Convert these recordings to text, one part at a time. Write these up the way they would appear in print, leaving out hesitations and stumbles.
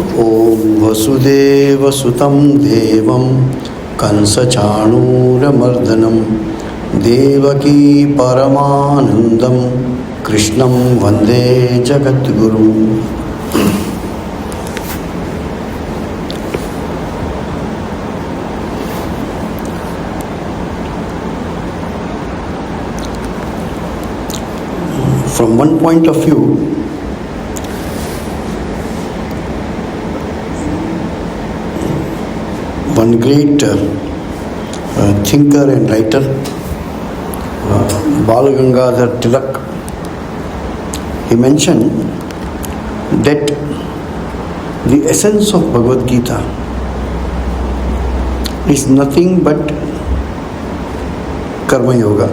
ॐ वसुदेवसुतं देवं कंसचाणूरमर्दनं देवकी परमानन्दं कृष्णं वन्दे जगद्गुरुम्. From one point of view, one great thinker and writer, Balagangadhar Tilak, he mentioned that the essence of Bhagavad Gita is nothing but Karma Yoga.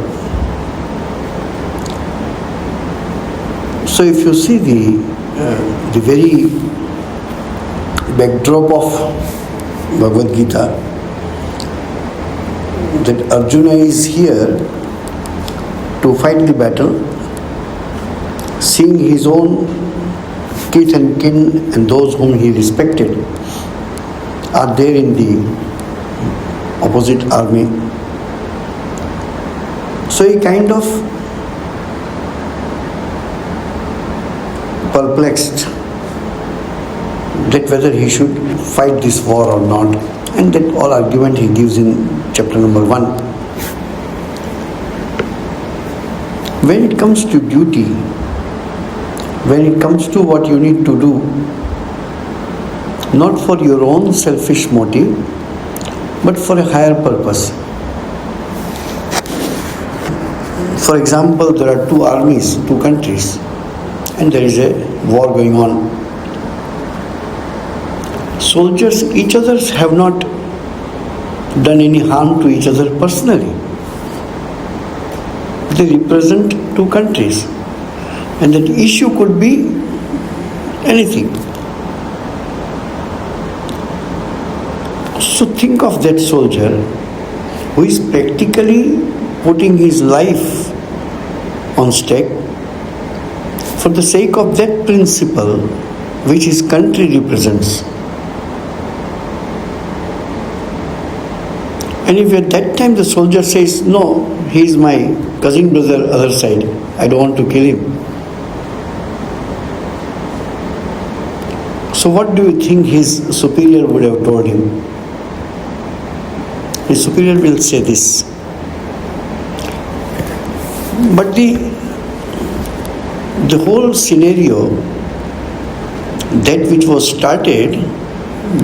So if you see the very backdrop of Bhagavad Gita, that Arjuna is here to fight the battle, seeing his own kith and kin and those whom he respected are there in the opposite army. So he kind of perplexed that whether he should fight this war or not, and that all argument he gives in chapter number 1. When it comes to duty, when it comes to what you need to do, not for your own selfish motive, but for a higher purpose. For example, there are two armies, two countries, and there is a war going on. Soldiers, each others have not done any harm to each other personally. They represent two countries, and that issue could be anything. So think of that soldier who is practically putting his life on stake for the sake of that principle which his country represents. And if at that time the soldier says, no, he is my cousin brother other side, I don't want to kill him. So what do you think his superior would have told him? His superior will say this. But the whole scenario, that which was started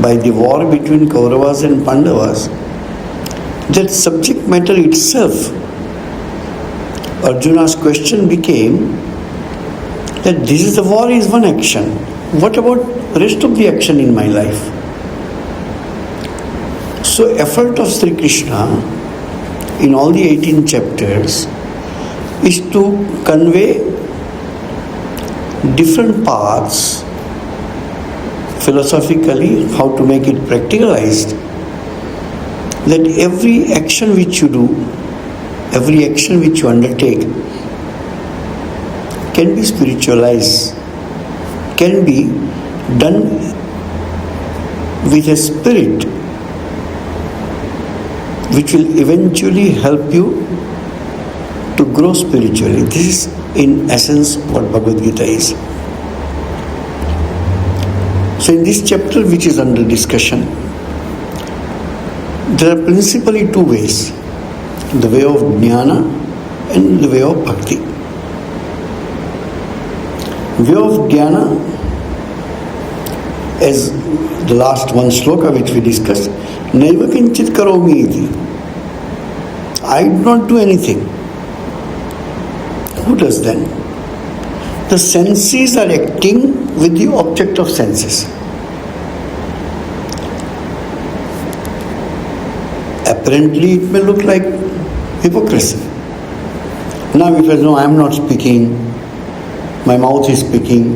by the war between Kauravas and Pandavas, that subject matter itself, Arjuna's question became that this is the war is one action. What about the rest of the action in my life? So effort of Sri Krishna in all the 18 chapters is to convey different paths philosophically, how to make it practicalized, that every action which you do, every action which you undertake can be spiritualized, can be done with a spirit which will eventually help you to grow spiritually. This is in essence what Bhagavad Gita is. So in this chapter which is under discussion, there are principally two ways, the way of jnana and the way of bhakti. Way of jnana, as the last one sloka which we discussed, naiva kinchit karomi iti. I do not do anything. Who does then? The senses are acting with the object of senses. Apparently it may look like hypocrisy. Now if I know I am not speaking, my mouth is speaking,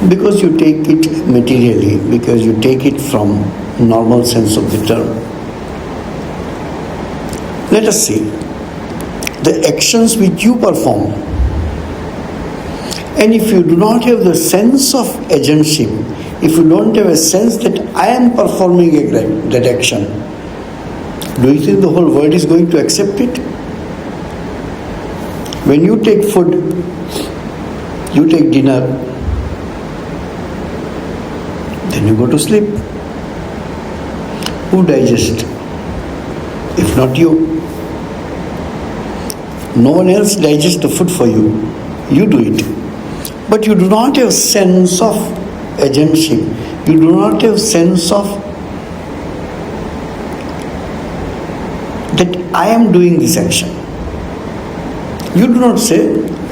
because you take it materially, because you take it from normal sense of the term. Let us see the actions which you perform And if you do not have the sense of agentship, if you don't have a sense that I am performing that action, do you think the whole world is going to accept it? When you take food, you take dinner, then you go to sleep. Who digests? If not you. No one else digests the food for you. You do it. But you do not have sense of agentship. You do not have sense of that I am doing this action. You do not say,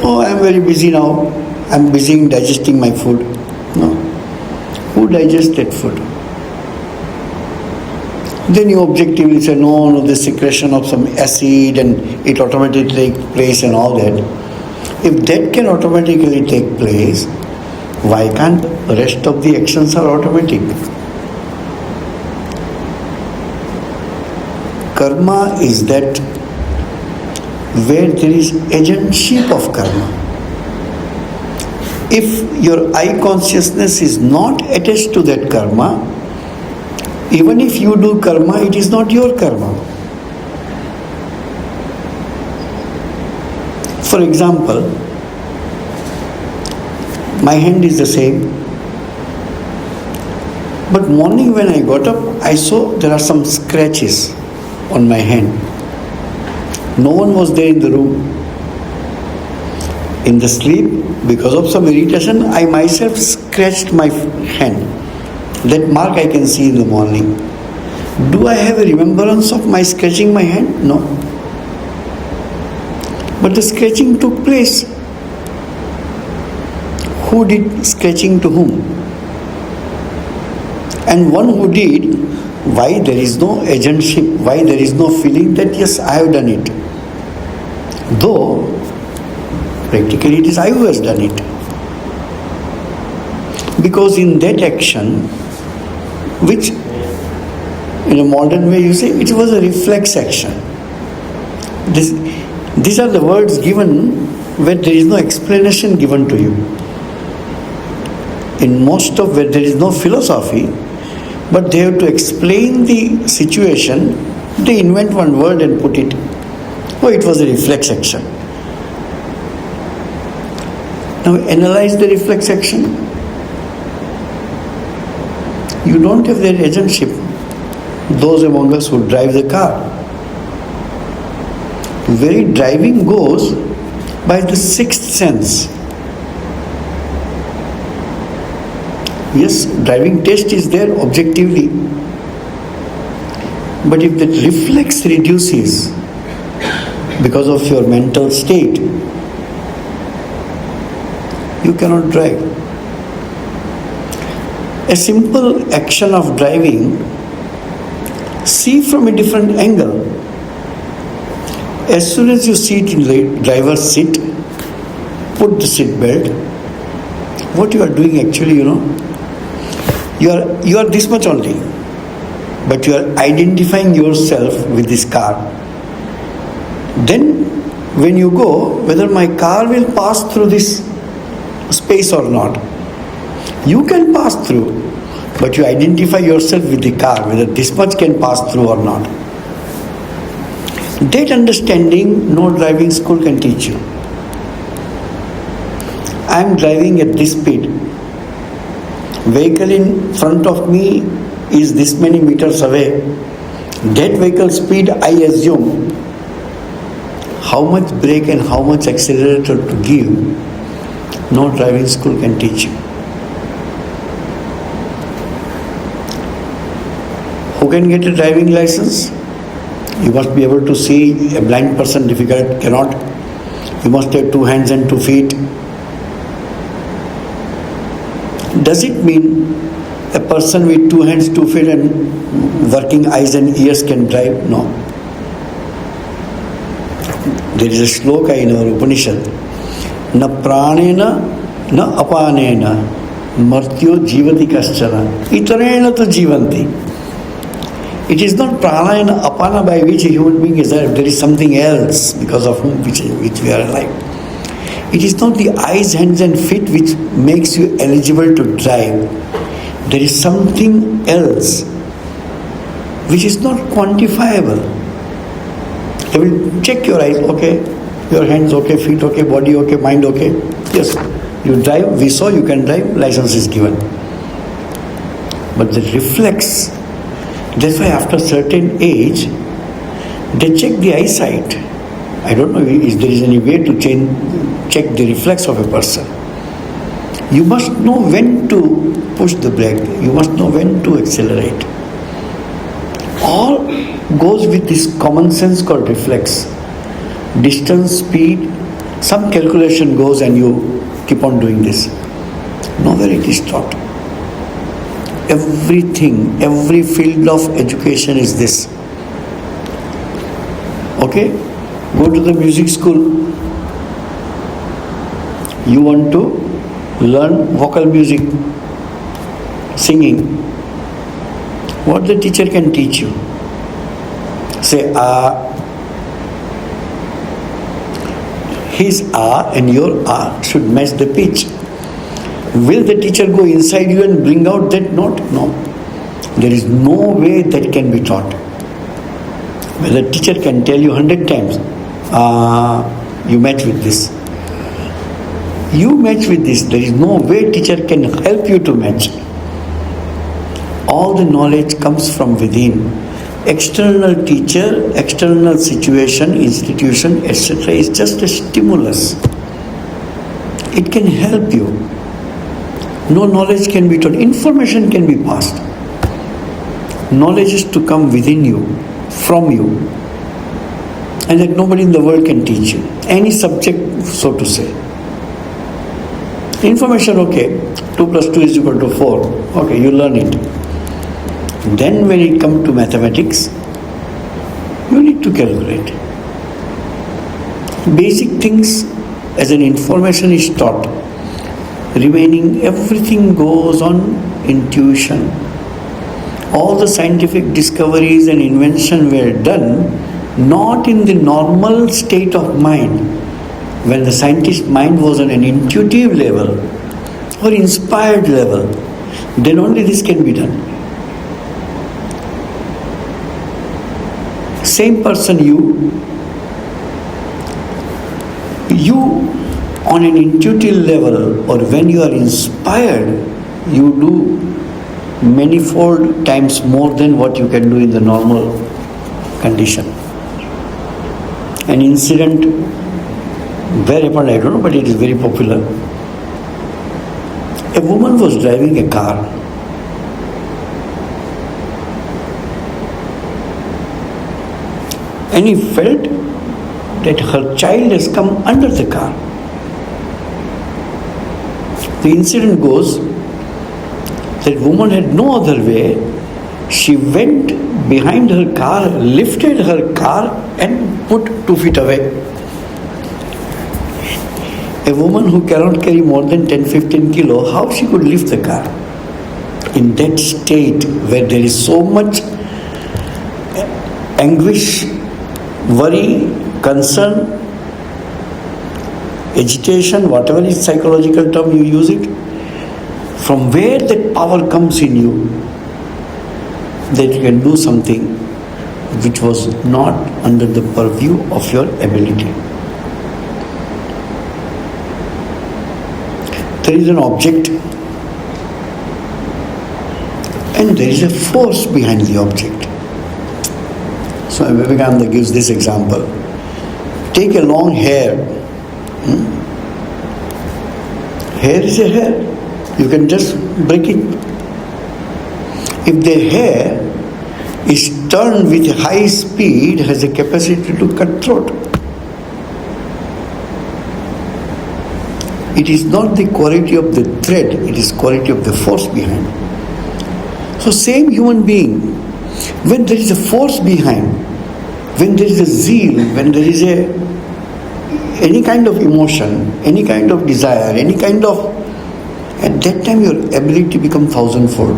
oh, I am very busy now. I am busy in digesting my food. No. Who digests that food? Then you objectively say, no, the secretion of some acid and it automatically takes place and all that. If that can automatically take place, why can't the rest of the actions are automatic? Karma is that where there is agentship of karma. If your I consciousness is not attached to that karma, even if you do karma, it is not your karma. For example, my hand is the same, but morning when I got up, I saw there are some scratches on my hand. No one was there in the room. In the sleep, because of some irritation, I myself scratched my hand. That mark I can see in the morning. Do I have a remembrance of my scratching my hand? No. But the scratching took place. Who did scratching to whom? And one who did, why there is no agentship, why there is no feeling that yes, I have done it. Though, practically it is I who has done it. Because in that action, which in a modern way you say, it was a reflex action. These are the words given where there is no explanation given to you. In most of where there is no philosophy, but they have to explain the situation, they invent one word and put it. Oh, it was a reflex action. Now analyze the reflex action. You don't have that agentship. Those among us who drive the car. Very driving goes by the sixth sense. Yes, driving test is there objectively. But if that reflex reduces because of your mental state, you cannot drive. A simple action of driving, see from a different angle. As soon as you sit in the driver's seat, put the seat belt. What you are doing actually, you are this much only, but you are identifying yourself with this car. Then when you go, whether my car will pass through this space or not, you can pass through, but you identify yourself with the car, whether this much can pass through or not. That understanding no driving school can teach you. I am driving at this speed. Vehicle in front of me is this many meters away. That vehicle speed I assume. How much brake and how much accelerator to give, no driving school can teach you. Who can get a driving license? You must be able to see. A blind person difficult cannot. You must have 2 hands and 2 feet. Does it mean a person with 2 hands, 2 feet and working eyes and ears can drive? No. There is a shloka in our Upanishad. Na pranena, na apanena, martyo jivati kaschana, itarena tu jivanti. It is not prana and apana by which a human being is alive. There is something else because of whom which we are alive. It is not the eyes, hands and feet which makes you eligible to drive. There is something else which is not quantifiable. They will check your eyes, okay, your hands okay, feet okay, body okay, mind okay. Yes, you drive, we saw you can drive, license is given. But the reflex, that's why after a certain age, they check the eyesight. I don't know if there is any way to check the reflex of a person. You must know when to push the brake. You must know when to accelerate. All goes with this common sense called reflex. Distance, speed, some calculation goes and you keep on doing this. Nowhere it is taught. Everything, every field of education is this. Okay? Go to the music school. You want to learn vocal music, singing. What the teacher can teach you? Say his and your should match the pitch. Will the teacher go inside you and bring out that note? No. There is no way that can be taught. Well, the teacher can tell you 100 times, you match with this. You match with this. There is no way teacher can help you to match. All the knowledge comes from within. External teacher, external situation, institution, etc. is just a stimulus. It can help you. No knowledge can be taught. Information can be passed. Knowledge is to come within you, from you. And that nobody in the world can teach you. Any subject, so to say. Information, okay. 2 plus 2 is equal to 4. Okay, you learn it. Then when it comes to mathematics, you need to calculate. Basic things as an information is taught. Remaining everything goes on intuition. All the scientific discoveries and invention were done not in the normal state of mind, when the scientist's mind was on an intuitive level or inspired level, then only this can be done. Same person you on an intuitive level or when you are inspired, you do manifold times more than what you can do in the normal condition. An incident, where happened I don't know, but it is very popular. A woman was driving a car. And he felt that her child has come under the car. The incident goes, that woman had no other way. She went behind her car, lifted her car and put 2 feet away. A woman who cannot carry more than 10-15 kilo, how she could lift the car? In that state where there is so much anguish, worry, concern, agitation, whatever is psychological term you use it, from where that power comes in you, that you can do something which was not under the purview of your ability. There is an object and there is a force behind the object. Swami Vivekananda gives this example. Take a long hair. Hair is a hair. You can just break it. If the hair is turned with high speed, has a capacity to cut throat. It is not the quality of the thread, it is quality of the force behind. So same human being, when there is a force behind, when there is a zeal, when there is any kind of emotion, any kind of desire, any kind of, at that time your ability becomes 1,000-fold.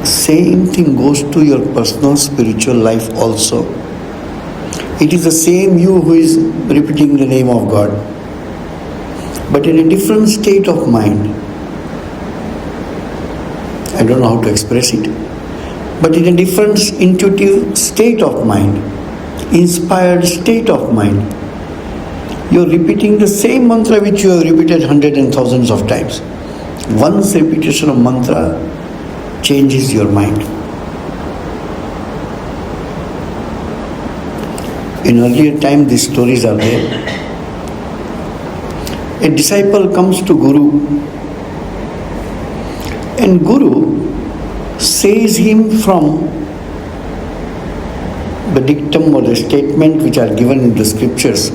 Same thing goes to your personal spiritual life also. It is the same you who is repeating the name of God, but in a different state of mind. I don't know how to express it, but in a different intuitive state of mind, inspired state of mind. You are repeating the same mantra which you have repeated hundreds and thousands of times. Once repetition of mantra changes your mind. In earlier time, these stories are there. A disciple comes to Guru, and Guru says him from the dictum or the statement which are given in the scriptures.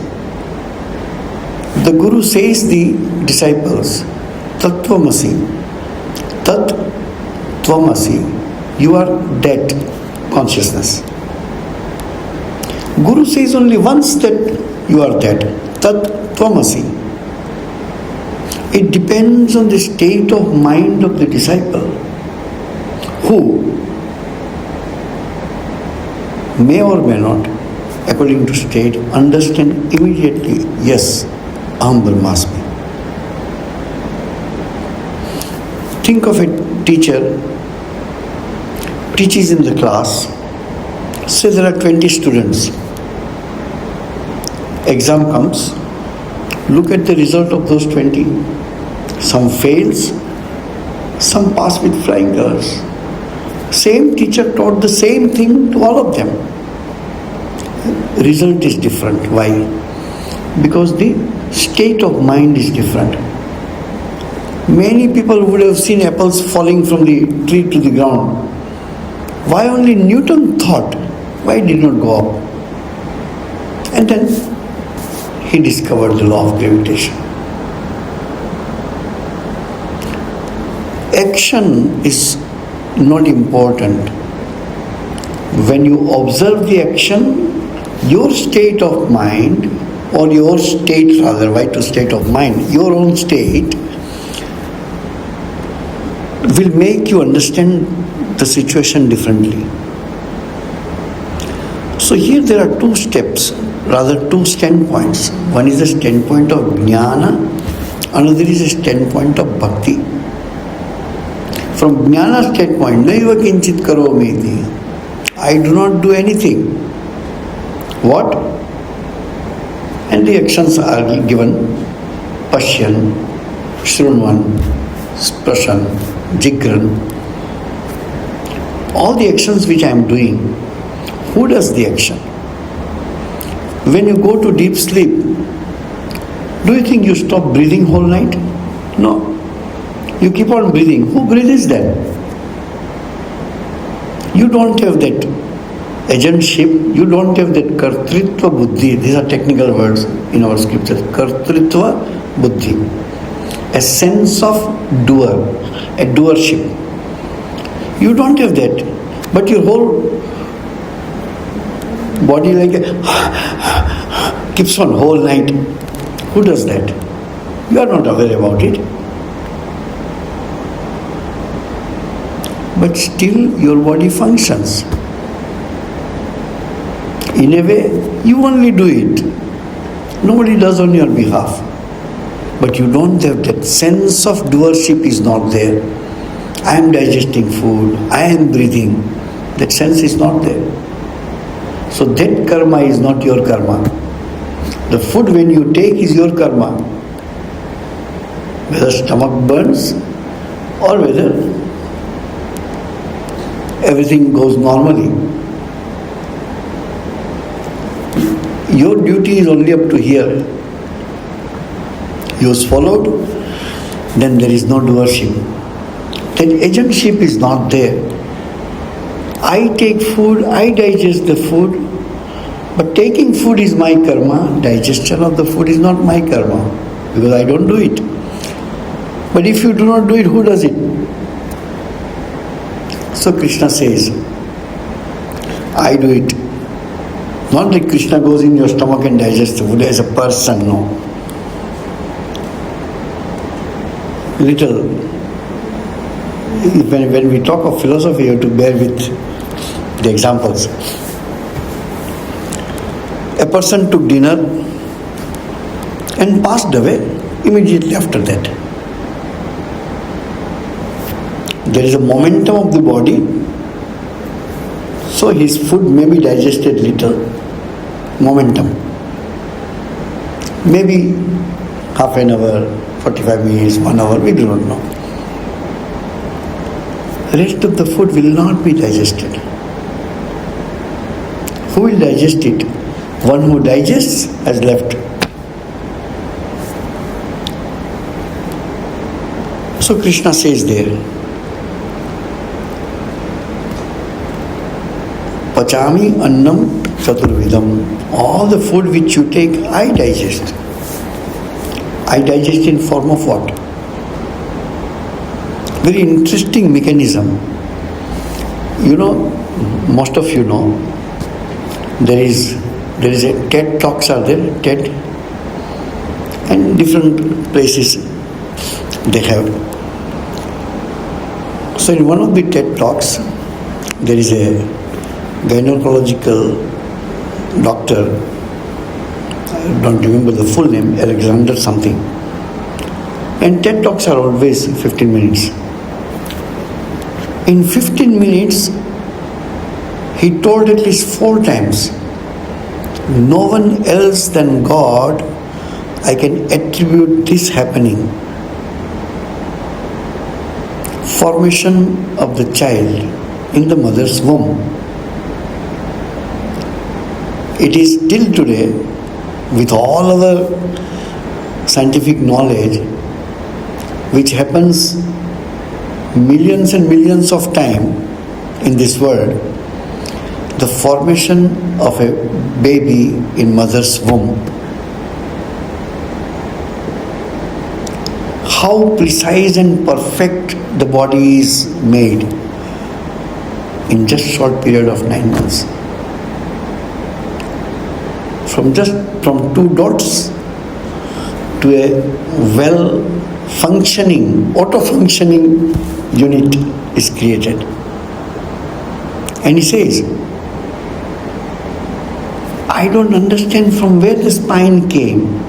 The Guru says the disciples, Tattvamasi, Tat Tvamasi, you are that consciousness. Guru says only once that you are that, Tat Tvamasi. It depends on the state of mind of the disciple, who may or may not, according to state, understand immediately, yes, Aham Brahmasmi. Think of a teacher teaches in the class. Say there are 20 students. Exam comes. Look at the result of those 20. Some fails, some pass with flying colors. Same teacher taught the same thing to all of them. Result is different. Why? Because the state of mind is different. Many people would have seen apples falling from the tree to the ground. Why only Newton thought? Why did not go up? And then he discovered the law of gravitation. Action is not important. When you observe the action, your state of mind, or your state rather, why to state of mind, your own state will make you understand the situation differently. So here there are two steps, rather two standpoints. One is the standpoint of jnana, another is the standpoint of bhakti. From jnana standpoint, naiva kinchit karomi iti, I do not do anything. What? And the actions are given: Pashyan, Shrunvan, Sprashan, Jigran. All the actions which I am doing, who does the action? When you go to deep sleep, do you think you stop breathing whole night? No. You keep on breathing. Who breathes then? You don't have that agentship, you don't have that kartritva buddhi. These are technical words in our scriptures. Kartritva buddhi. A sense of doer, a doership. You don't have that. But your whole body keeps on whole night. Who does that? You are not aware about it. But still your body functions. In a way, you only do it. Nobody does on your behalf. But you don't have that sense of doership is not there. I am digesting food, I am breathing. That sense is not there. So that karma is not your karma. The food when you take is your karma. Whether stomach burns or whether everything goes normally. Your duty is only up to here. You swallowed, then there is no doership. Then agentship is not there. I take food, I digest the food, but taking food is my karma, digestion of the food is not my karma, because I don't do it. But if you do not do it, who does it? So Krishna says, I do it. Not that Krishna goes in your stomach and digests the food as a person, no. Little, when we talk of philosophy, you have to bear with the examples. A person took dinner and passed away immediately after that. There is a momentum of the body, so his food may be digested little. Momentum. Maybe half an hour, 45 minutes, 1 hour, we do not know. The rest of the food will not be digested. Who will digest it? One who digests has left. So Krishna says there, Pachami annam chaturvidam. All the food which you take, I digest. I digest in form of what? Very interesting mechanism. You know, most of you know, there is a TED talks are there, TED, and different places they have. So in one of the TED talks, there is a gynecological doctor, I don't remember the full name, Alexander something. And TED talks are always 15 minutes. In 15 minutes, he told at least 4 times, no one else than God I can attribute this happening. Formation of the child in the mother's womb. It is till today, with all our scientific knowledge, which happens millions and millions of time in this world, the formation of a baby in mother's womb. How precise and perfect the body is made in just short period of 9 months. From 2 dots to a well-functioning, auto-functioning unit is created. And he says, I don't understand from where the spine came,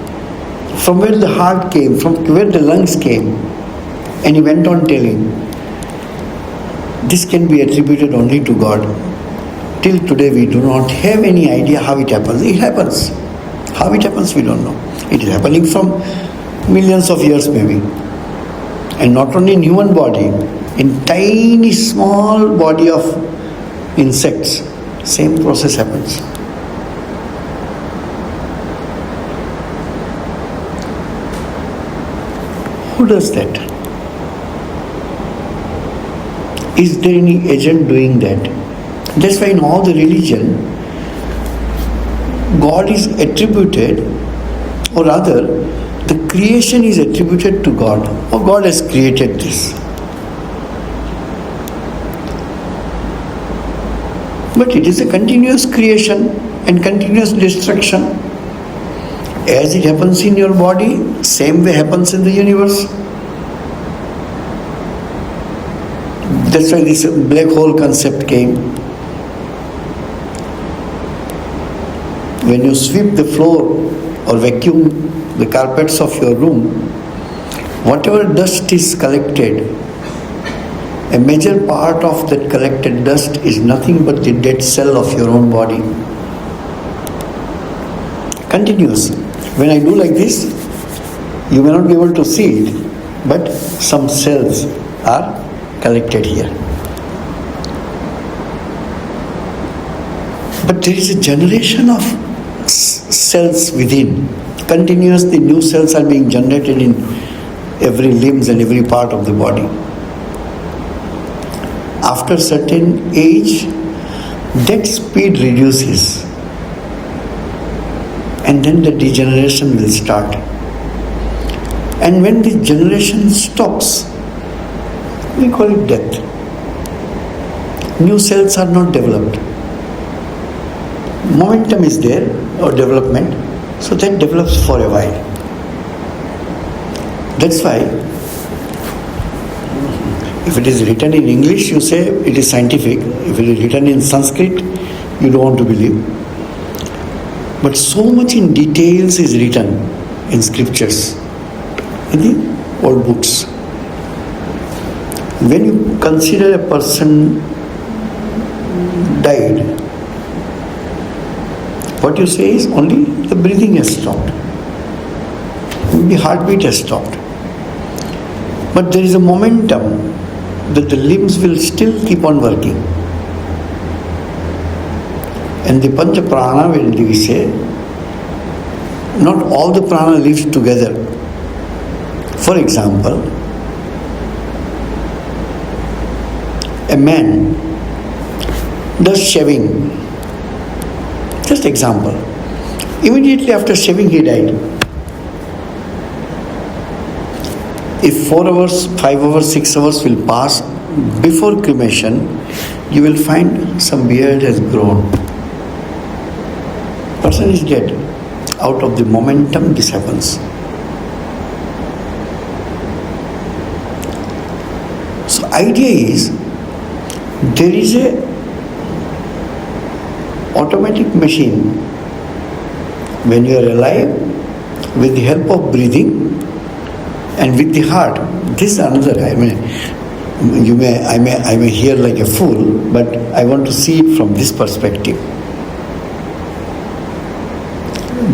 from where the heart came, from where the lungs came. And he went on telling, this can be attributed only to God. Till today we do not have any idea how it happens. It happens. How it happens we don't know. It is happening from millions of years maybe. And not only in human body, in tiny small body of insects, same process happens. Who does that? Is there any agent doing that? That's why in all the religion, God is attributed, or rather, the creation is attributed to God. Or God has created this. But it is a continuous creation and continuous destruction. As it happens in your body, same way happens in the universe. That's why this black hole concept came. When you sweep the floor or vacuum the carpets of your room, whatever dust is collected, a major part of that collected dust is nothing but the dead cell of your own body. Continuous. When I do like this, you may not be able to see it, but some cells are collected here. But there is a generation of cells within. Continuously new cells are being generated in every limbs and every part of the body. After a certain age, that speed reduces. And then the degeneration will start. And when the generation stops, we call it death. New cells are not developed. Momentum is there, or development, so that develops for a while. That's why, if it is written in English, you say it is scientific. If it is written in Sanskrit, you don't want to believe. But so much in details is written in scriptures, in the old books. When you consider a person died, what you say is only the breathing has stopped. The heartbeat has stopped. But there is a momentum that the limbs will still keep on working. And the Pancha Prana, when we say, not all the prana lives together. For example, a man does shaving. Just example. Immediately after shaving, he died. If 4 hours, 5 hours, 6 hours will pass before cremation, you will find some beard has grown. Person is dead. Out of the momentum, this happens. So idea is, there is a automatic machine when you are alive with the help of breathing and with the heart. This is another. I may hear like a fool, but I want to see it from this perspective.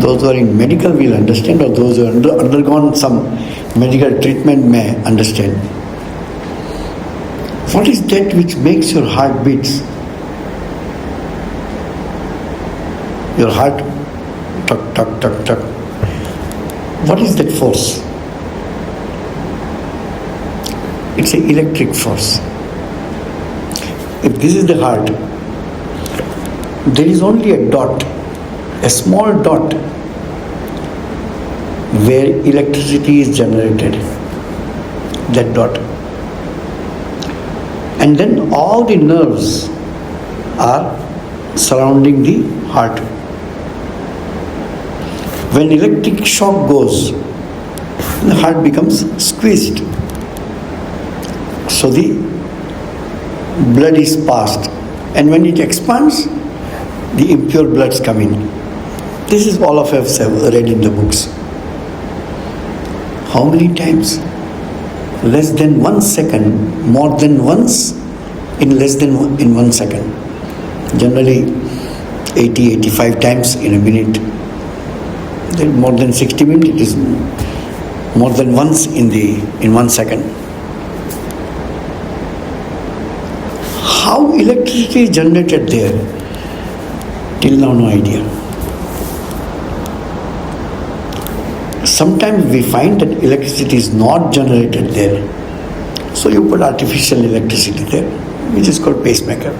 Those who are in medical will understand, or those who have undergone some medical treatment may understand. What is that which makes your heart beats? Your heart, tuck, tuck, tuck, tuck. What is that force? It's an electric force. If this is the heart, there is only a dot, a small dot, where electricity is generated. That dot. And then all the nerves are surrounding the heart. When electric shock goes, the heart becomes squeezed. So the blood is passed. And when it expands, the impure bloods come in. This is all of us have read in the books. How many times? Less than 1 second, more than once, in less than in 1 second. Generally 80, 85 times in a minute. Then more than 60 minutes, it is more than once in 1 second. How electricity is generated there? Till now, no idea. Sometimes we find that electricity is not generated there. So you put artificial electricity there, which is called pacemaker.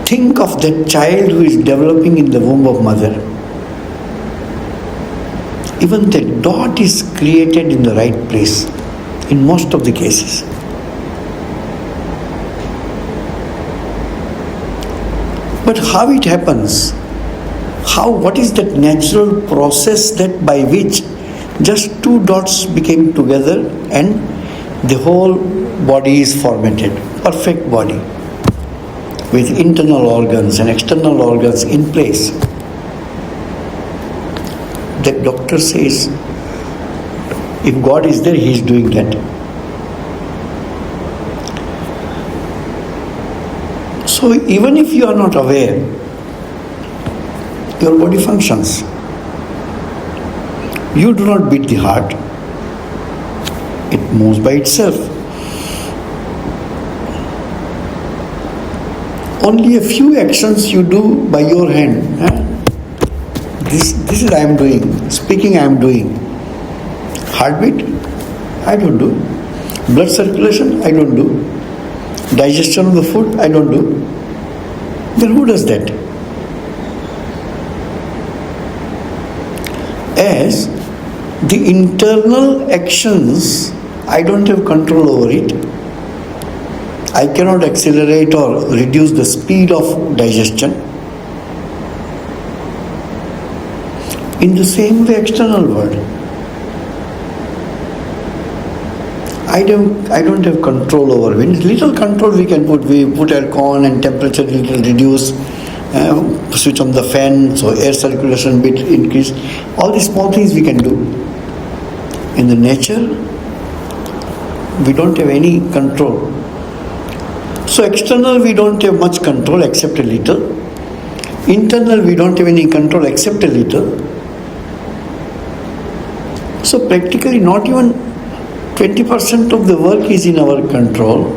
Think of that child who is developing in the womb of mother. Even the dot is created in the right place, in most of the cases. But how it happens? What is that natural process that by which just 2 dots became together and the whole body is formatted, perfect body, with internal organs and external organs in place. The doctor says, if God is there, He is doing that. So even if you are not aware, your body functions. You do not beat the heart. It moves by itself. Only a few actions you do by your hand. This is I am doing. Speaking I am doing. Heartbeat, I don't do. Blood circulation, I don't do. Digestion of the food, I don't do. Then who does that? As the internal actions, I don't have control over it. I cannot accelerate or reduce the speed of digestion. In the same way, external world, I don't have control over. When little control we can put, we put aircon and temperature little reduce, switch on the fan so air circulation bit increase. All these small things we can do. In the nature, we don't have any control. So external we don't have much control except a little. Internal we don't have any control except a little. So practically not even 20% of the work is in our control,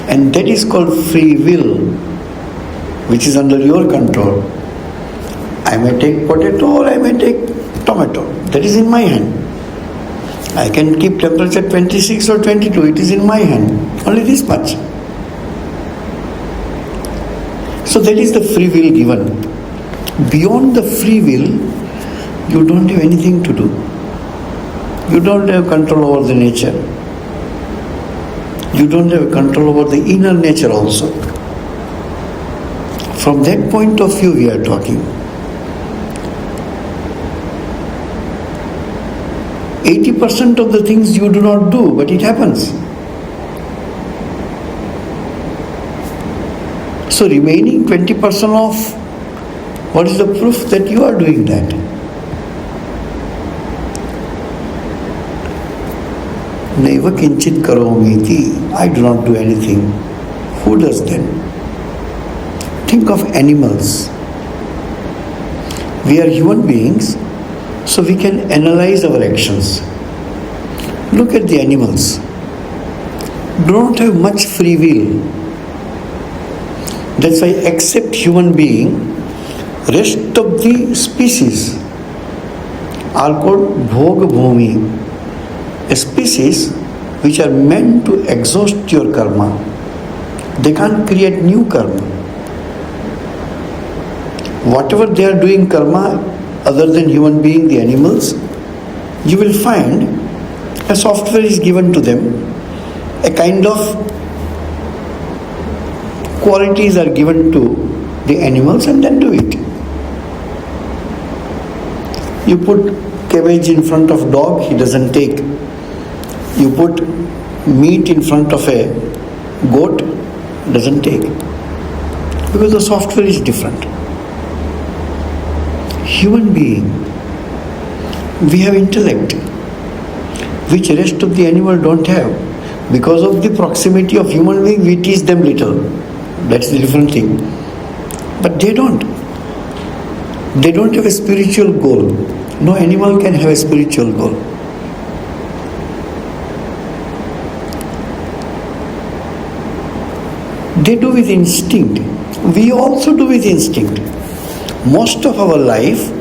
and that is called free will, which is under your control. I may take potato or I may take tomato. That is in my hand. I can keep temperature 26 or 22. It is in my hand. Only this much. So that is the free will given. Beyond the free will, you don't have anything to do. You don't have control over the nature. You don't have control over the inner nature also. From that point of view we are talking. 80% of the things you do not do, but it happens. So remaining 20% of, what is the proof that you are doing that? Naiva kinchit karomiti. I do not do anything. Who does then? Think of animals. We are human beings, so we can analyze our actions. Look at the animals. Do not have much free will. That's why except human being, rest of the species are called bhog bhumi, a species which are meant to exhaust your karma. They can't create new karma. Whatever they are doing karma, other than human being, the animals, you will find a software is given to them, a kind of qualities are given to the animals and then do it. You put cabbage in front of dog, he doesn't take. You put meat in front of a goat, doesn't take. Because the software is different. Human being, we have intellect, which rest of the animal don't have. Because of the proximity of human being, we teach them little. That's the different thing. But they don't. They don't have a spiritual goal. No animal can have a spiritual goal. They do with instinct. We also do with instinct. Most of our life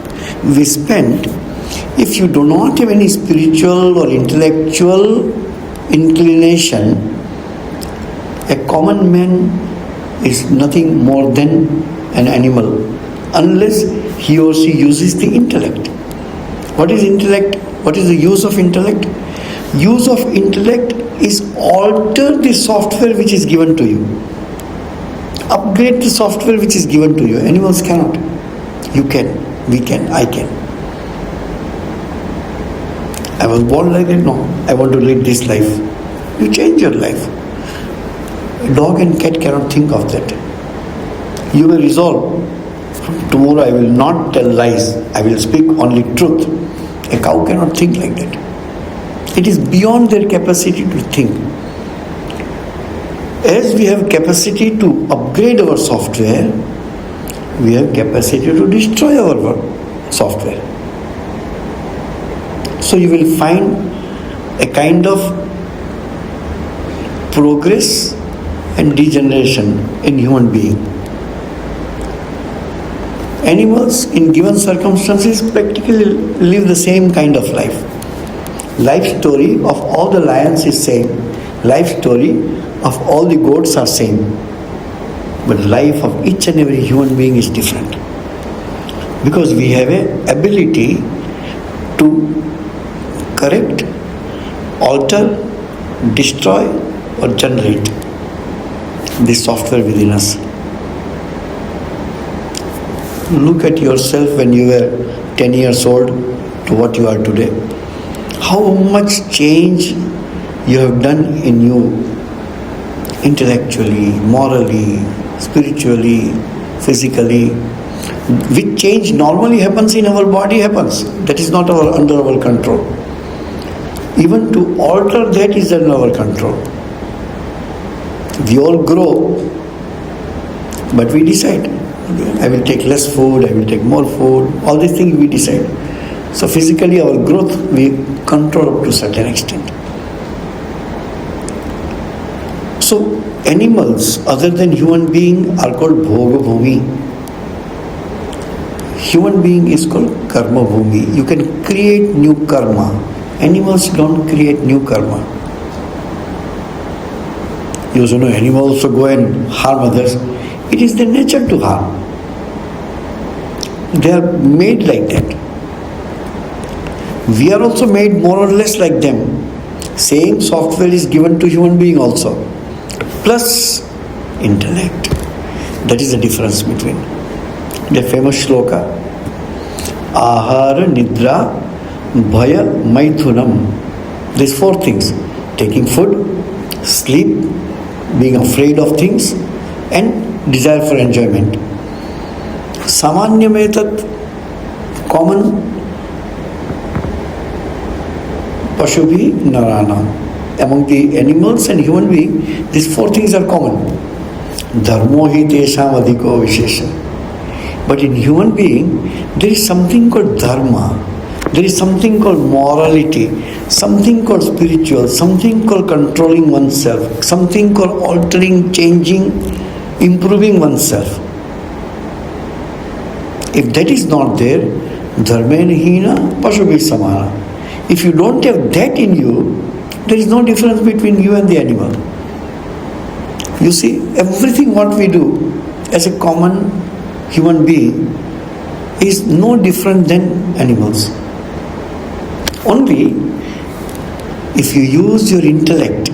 we spend, if you do not have any spiritual or intellectual inclination, a common man is nothing more than an animal, unless he or she uses the intellect. What is intellect? What is the use of intellect? Use of intellect is alter the software which is given to you. Upgrade the software which is given to you. Animals cannot. You can, we can, I can. I was born like that, no. I want to lead this life. You change your life. A dog and cat cannot think of that. You will resolve, tomorrow I will not tell lies, I will speak only truth. A cow cannot think like that. It is beyond their capacity to think. As we have capacity to upgrade our software, we have capacity to destroy our software. So you will find a kind of progress and degeneration in human being. Animals in given circumstances practically live the same kind of life. Life story of all the lions is same. Life story of all the goats are same. But life of each and every human being is different. Because we have an ability to correct, alter, destroy or generate this software within us. Look at yourself when you were 10 years old to what you are today. How much change you have done in you, intellectually, morally, spiritually, physically, which change normally happens in our body happens. That is not under our control. Even to alter that is under our control. We all grow, but we decide. I will take less food, I will take more food, all these things we decide. So physically our growth we control up to a certain extent. So animals other than human being are called bhoga bhumi. Human being is called karma bhumi. You can create new karma. Animals don't create new karma. You also know animals also go and harm others. It is their nature to harm. They are made like that. We are also made more or less like them. Same software is given to human being also. Plus intellect. That is the difference between. The famous shloka. Ahara, nidra, bhaya, maithunam. These four things. Taking food, sleep, being afraid of things, and desire for enjoyment. Samanyam etat, common, Pashubhi Narana. Among the animals and human beings, these four things are common. Dharmo hi tesham adhiko vishesha. But in human being, there is something called dharma. There is something called morality, something called spiritual, something called controlling oneself, something called altering, changing, improving oneself. If that is not there, dharmena hina pashubhi samana. If you don't have that in you, there is no difference between you and the animal. You see, everything what we do as a common human being is no different than animals. Only if you use your intellect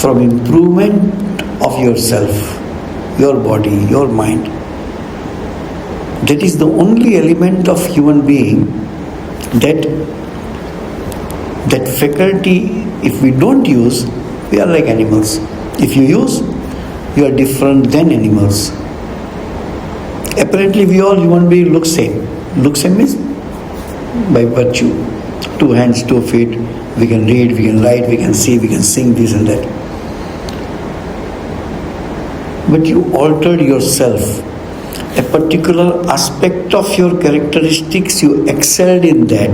from improvement of yourself, your body, your mind, that is the only element of human being that faculty, if we don't use, we are like animals. If you use, you are different than animals. Apparently we all human beings look same. Look same means by virtue. 2 hands, 2 feet, we can read, we can write, we can see, we can sing, this and that. But you altered yourself. A particular aspect of your characteristics, you excelled in that,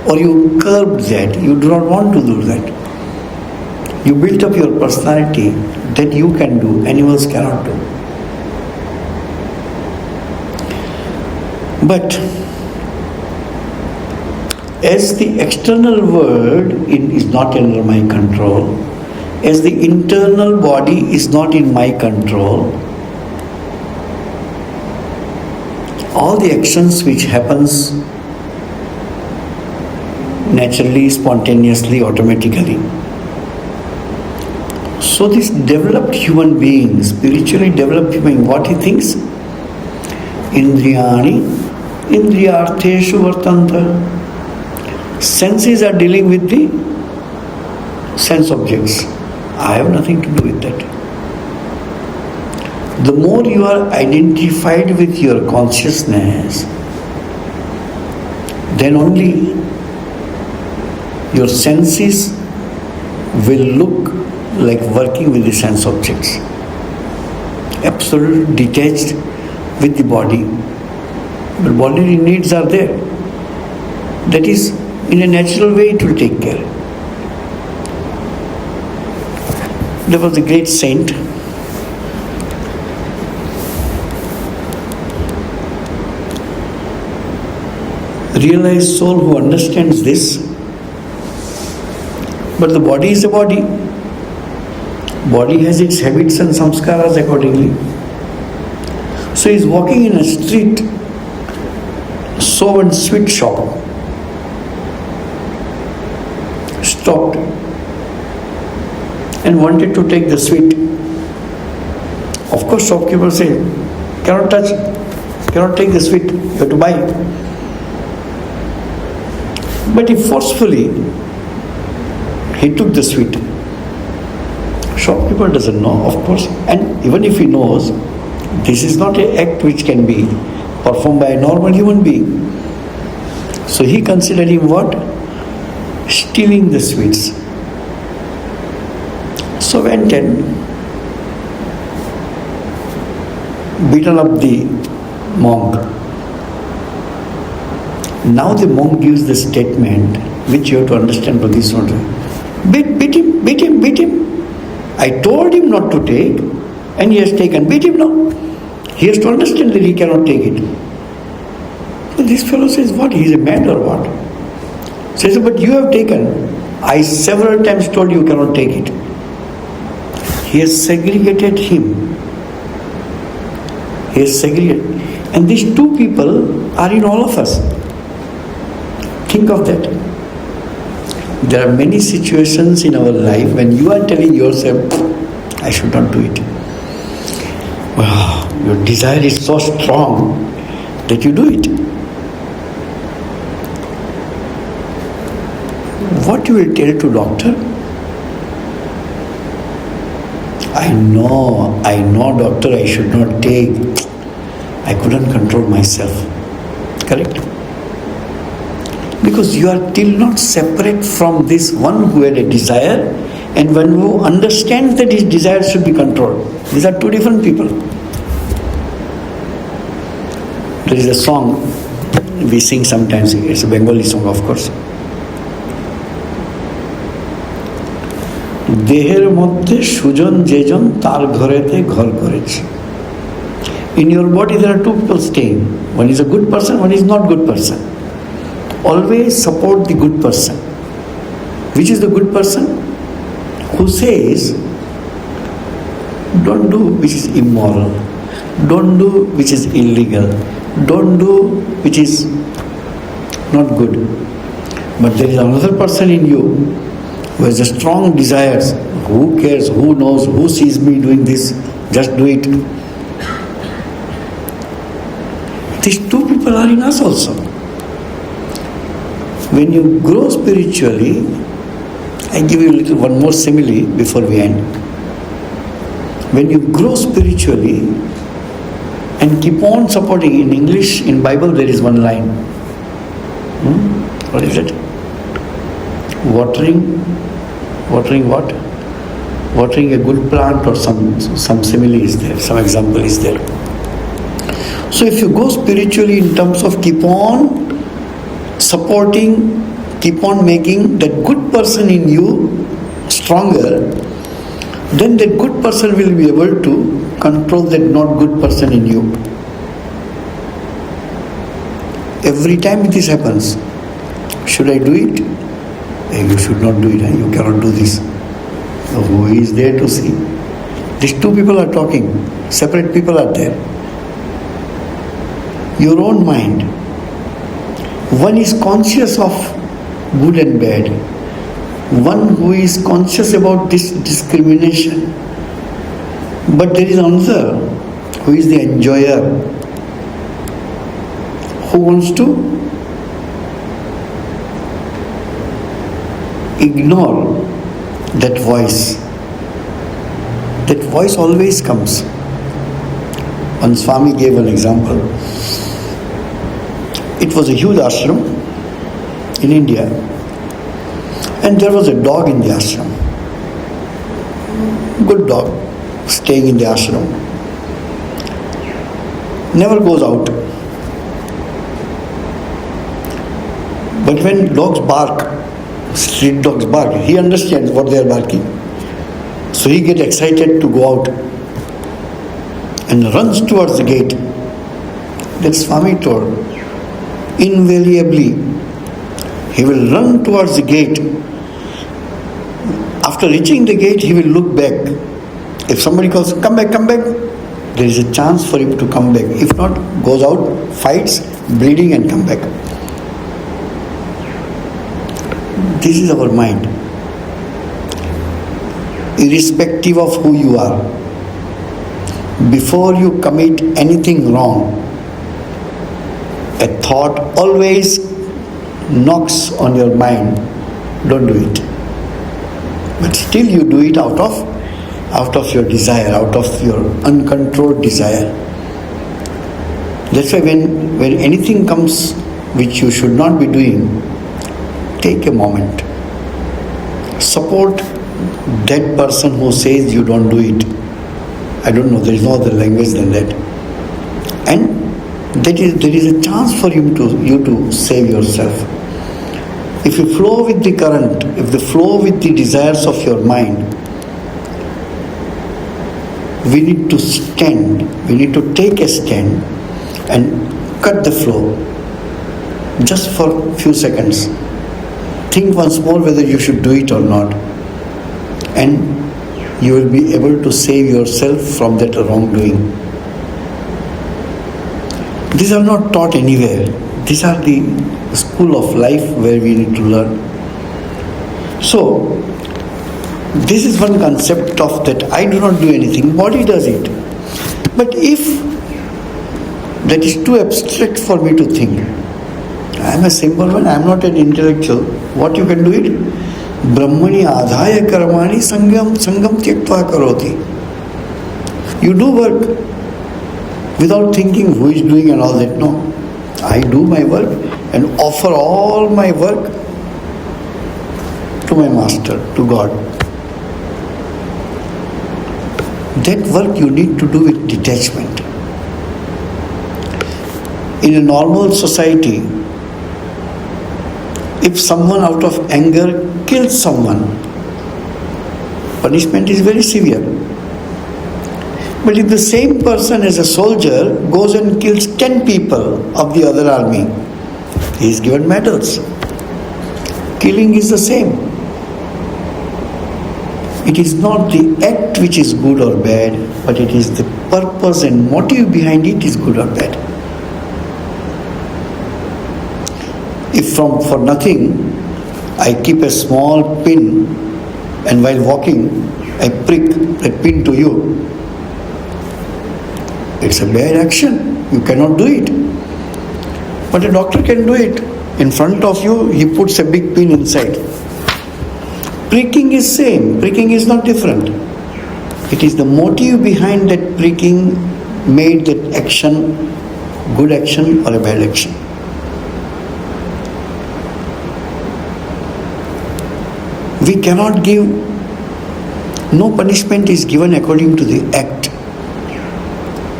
or you curbed that. You do not want to do that. You built up your personality that you can do, animals cannot do. But as the external world is not under my control, as the internal body is not in my control, all the actions which happens naturally, spontaneously, automatically. So this developed human being, spiritually developed human being, what he thinks? Indriyani, indriyartheshu vartanta. Senses are dealing with the sense objects. I have nothing to do with that. The more you are identified with your consciousness, then only your senses will look like working with the sense objects. Absolutely detached with the body. But bodily needs are there. That is, in a natural way it will take care. There was a great saint, realized soul who understands this. But the body is a body. Body has its habits and samskaras accordingly. So he is walking in a street, saw one sweet shop, stopped and wanted to take the sweet. Of course, shopkeeper said, cannot touch, cannot take the sweet, you have to buy. But he forcefully, he took the sweet. Shopkeeper doesn't know, of course, and even if he knows, This is not an act which can be performed by a normal human being. So he considered him what? Stealing the sweets. So went and beaten up the monk. Now the monk gives the statement which you have to understand for this one. Beat him. I told him not to take and he has taken. Beat him now. He has to understand that he cannot take it. So this fellow says, what? He is a mad or what? Says, but you have taken. I several times told you cannot take it. He has segregated him. He has segregated. And these two people are in all of us. Think of that. There are many situations in our life when you are telling yourself, I should not do it. Wow, your desire is so strong that you do it. What you will tell to doctor? I know doctor, I should not take. I couldn't control myself. Correct? Because you are still not separate from this one who had a desire and one who understands that his desire should be controlled. These are two different people. There is a song we sing sometimes, it's a Bengali song of course. দেহের মধ্যে সুজন যেজন তার ঘরেতে ঘর করেছে. In your body there are two people staying. One is a good person, one is not good person. Always support the good person. Which is the good person? Who says, don't do which is immoral, don't do which is illegal, don't do which is not good. But there is another person in you who has a strong desires. Who cares, who knows, who sees me doing this, just do it. These two people are in us also. When you grow spiritually, I give you one more simile before we end. When you grow spiritually and keep on supporting, in English, in Bible there is one line. What is it? Watering what? Watering a good plant or some simile is there, some example is there. So if you go spiritually in terms of keep on supporting, keep on making that good person in you stronger, then that good person will be able to control that not good person in you. Every time this happens, should I do it? You should not do it, you cannot do this. Who is there to see? These two people are talking, separate people are there. Your own mind. One is conscious of good and bad. One who is conscious about this discrimination. But there is another who is the enjoyer, who wants to ignore that voice. That voice always comes. One Swami gave an example. It was a huge ashram in India, and there was a dog in the ashram. Good dog, staying in the ashram. Never goes out. But when dogs bark, street dogs bark, he understands what they are barking. So he gets excited to go out and runs towards the gate. That Swami told, invariably, he will run towards the gate. After reaching the gate, he will look back. If somebody calls, come back, there is a chance for him to come back. If not, goes out, fights, bleeding and come back. This is our mind. Irrespective of who you are, before you commit anything wrong, a thought always knocks on your mind, don't do it. But still you do it out of out of your desire, out of your uncontrolled desire. That's why when anything comes which you should not be doing, take a moment. Support that person who says you don't do it. I don't know, there is no other language than that. And there is a chance for you to save yourself. If you flow with the current, if you flow with the desires of your mind, we need to stand, we need to take a stand and cut the flow just for a few seconds. Think once more whether you should do it or not, and you will be able to save yourself from that wrongdoing. These are not taught anywhere. These are the school of life where we need to learn. So, this is one concept of that I do not do anything, body does it. But if that is too abstract for me to think, I am a simple one, I am not an intellectual, what you can do it? Brahmani adhaya karmani sangam tyaktva karoti. You do work without thinking who is doing and all that. No. I do my work and offer all my work to my master, to God. That work you need to do with detachment. In a normal society, if someone out of anger kills someone, punishment is very severe. But if the same person as a soldier goes and kills 10 people of the other army, he is given medals. Killing is the same. It is not the act which is good or bad, but it is the purpose and motive behind it is good or bad. If for nothing I keep a small pin and while walking I prick that pin to you, it's a bad action. You cannot do it. But a doctor can do it. In front of you, he puts a big pin inside. Pricking is same. Pricking is not different. It is the motive behind that pricking made that action good action or a bad action. We cannot give, no punishment is given according to the act.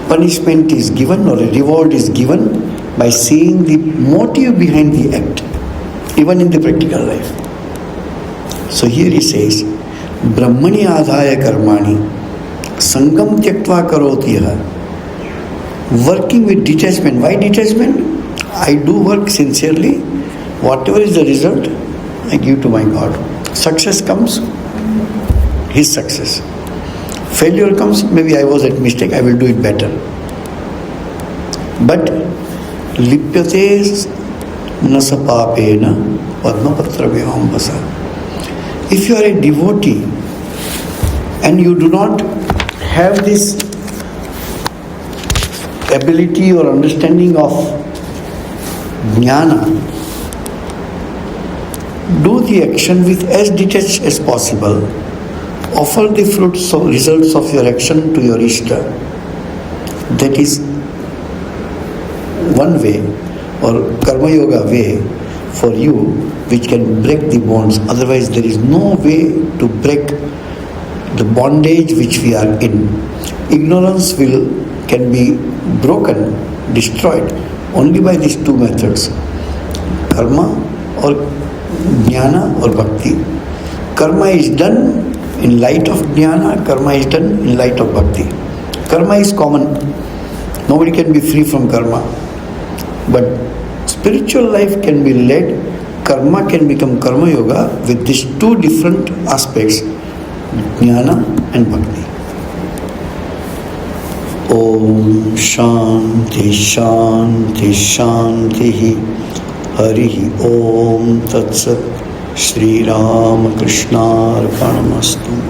Punishment is given or a reward is given by seeing the motive behind the act, even in the practical life. So here he says, Brahmani adhaya karmani sangam tyaktva karoti yaha. Working with detachment. Why detachment? I do work sincerely. Whatever is the result, I give to my God. Success comes, his success. Failure comes, maybe I was at mistake, I will do it better. But lipyate nasapapena padmapatra vihambasa. If you are a devotee and you do not have this ability or understanding of jnana, do the action with as detached as possible. Offer the fruits or results of your action to your Ishta. That is one way or Karma Yoga way for you which can break the bonds. Otherwise there is no way to break the bondage which we are in. Ignorance can be broken, destroyed only by these two methods. Karma or Jnana or Bhakti. Karma is done in light of jnana, karma is done in light of bhakti. Karma is common. Nobody can be free from karma. But spiritual life can be led, karma can become karma yoga with these two different aspects, jnana and bhakti. Om Shanti Shanti Shanti Harihi Om Tat Sat Sri Ramakrishna Arpanamastu.